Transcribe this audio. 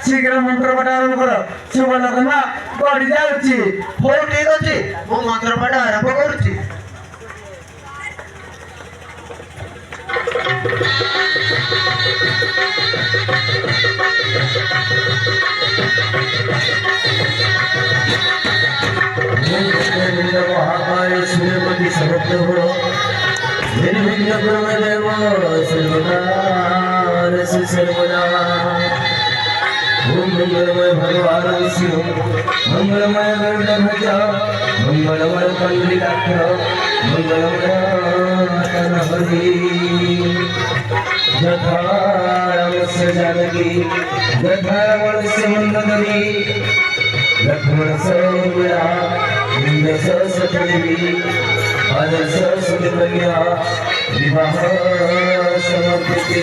शीघ्र मंत्र पढ़ा आरंभ करो शुभ लगना बढ़ी जाउची हो ठीक अछि मो मंत्र पढ़ा आरंभ करूची महाकाय सूर्यमती सर्वत्र हो निर्विघ्न गुरुदेव सर्वदा सर्वदा ओम मंगलमय भगवान शिव मंगलमय गरुड़ध्वज मंगलमय कंडलीकाक्ष मंगलमय तनहरि यथा रामस्य जानकी यथा रावणस्य मंदोदरी लक्ष्मण सौम्या इंद्र ससदेवी आदर्श सुकन्या विवाह समर्पिते